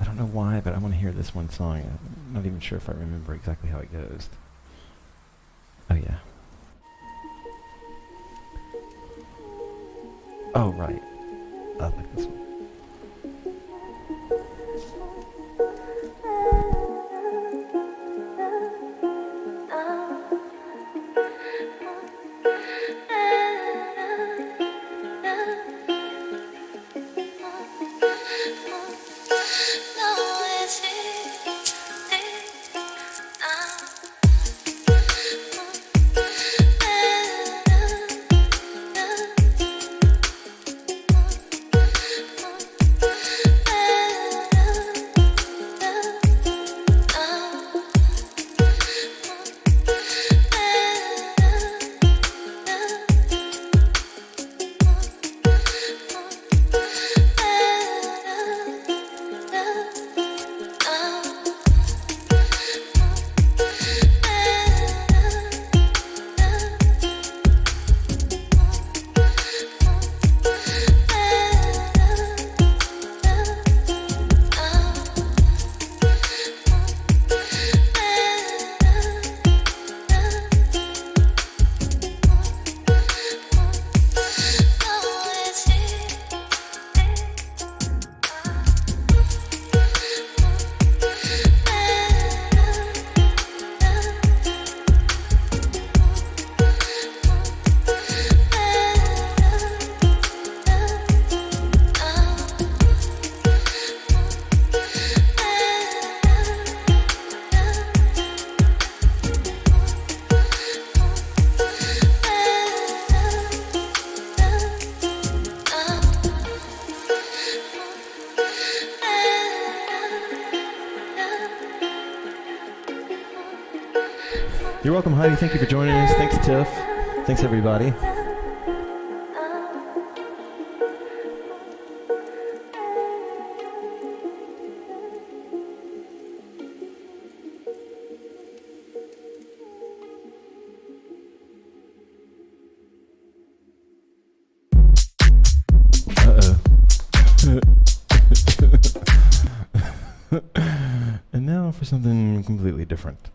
I don't know why, but I want to hear this one song. I'm not even sure if I remember exactly how it goes. Oh, yeah. Oh, right. I like this one. You're welcome, Heidi. Thank you for joining us. Thanks, Tiff. Thanks, everybody. And now for something completely different.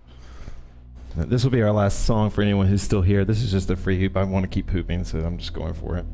This will be our last song for anyone who's still here. This is just a free hoop. I want to keep hooping, so I'm just going for it.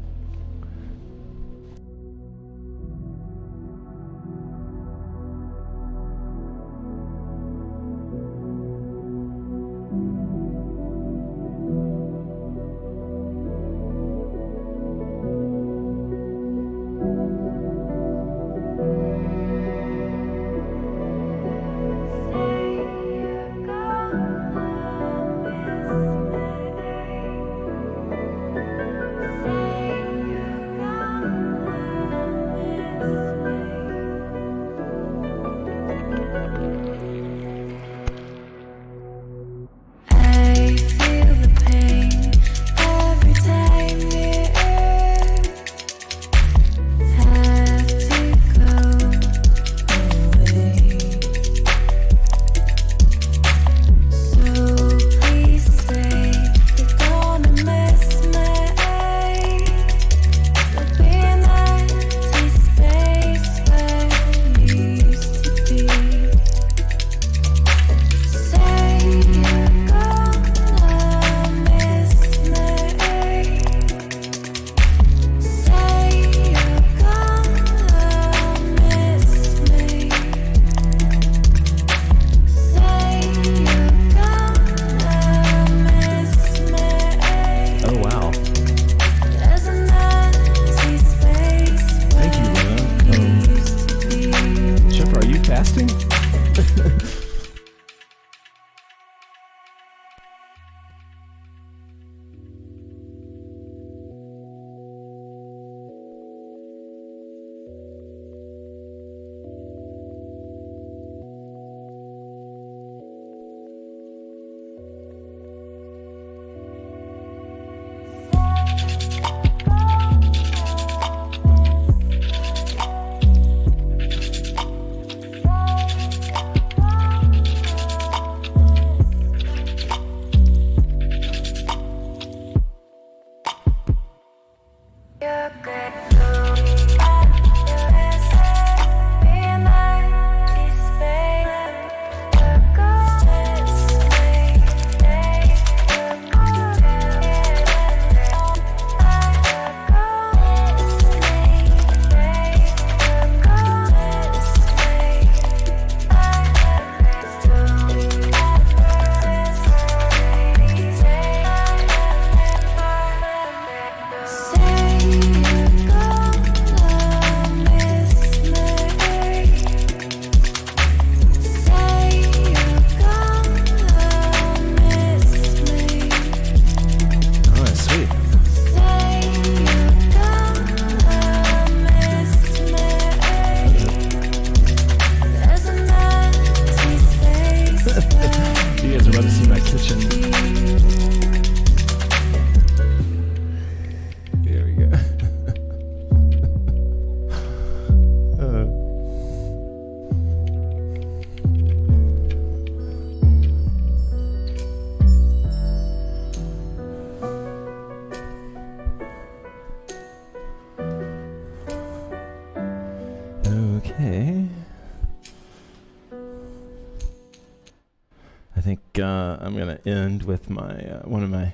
I'm gonna end with my one of my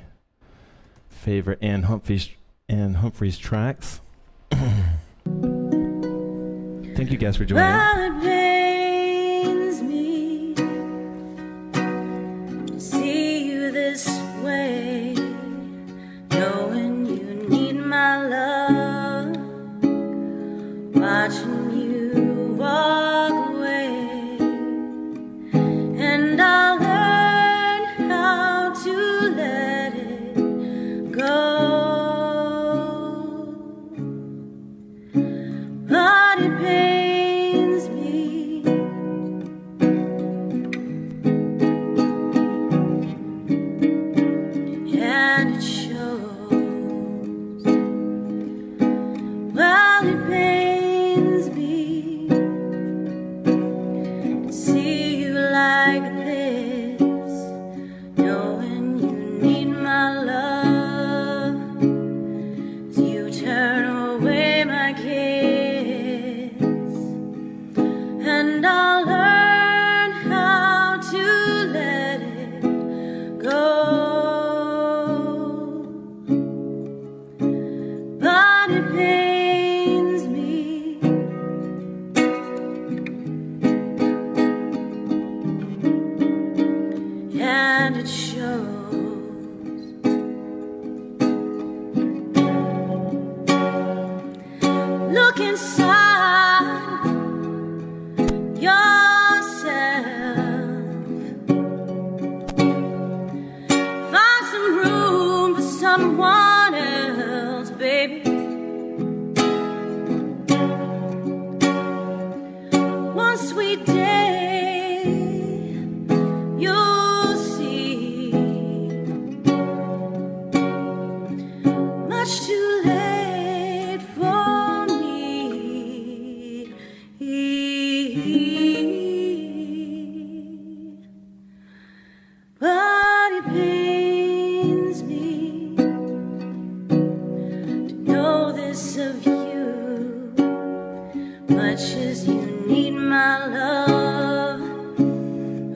favorite Ann Humphreys tracks. Thank you guys for joining. Well, it pains me to see you this way, knowing you need my love, watching you walk away, and I'll learn how to let it go. But it pains me and it shows. Well, it pains me to see you like this, knowing you need my love, as you turn away my kiss, and I'll learn how to let it go. But it pains me and it shows. Look inside yourself, find some room for someone else, baby. One sweet day you'll see, much too late for me. But it pains me to know this of you, much as you need my love.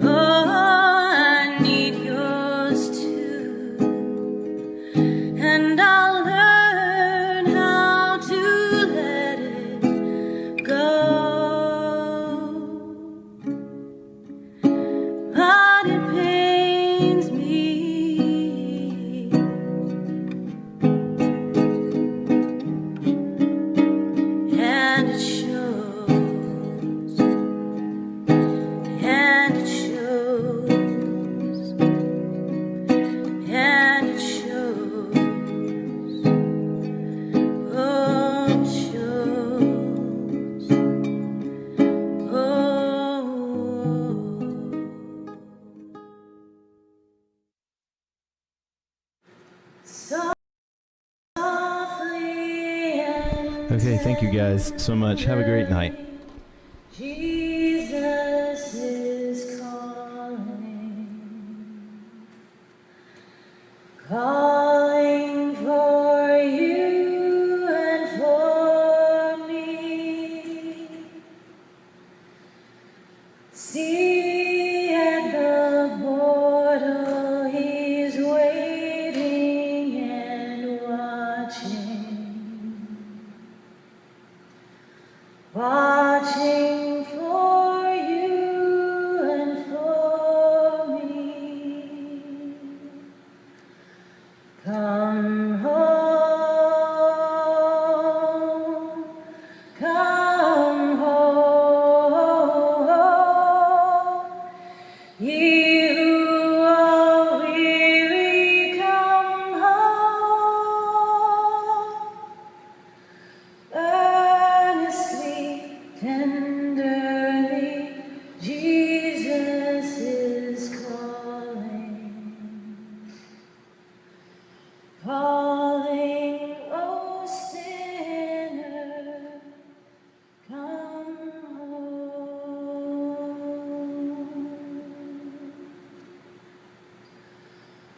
Oh, I need yours too, and I'll learn how to let it go. But it pains me and it shows, and it shows, and it shows. Oh, it shows. Oh. Softly and Okay, thank you guys so much. Have a great night. Jesus is calling for you and for me. See at the portal, he's waiting and watching for you and for me. Come home, come home, ye who are weary, come home. Earnestly, tenderly, Jesus is calling, oh sinner, come home.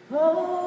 Oh,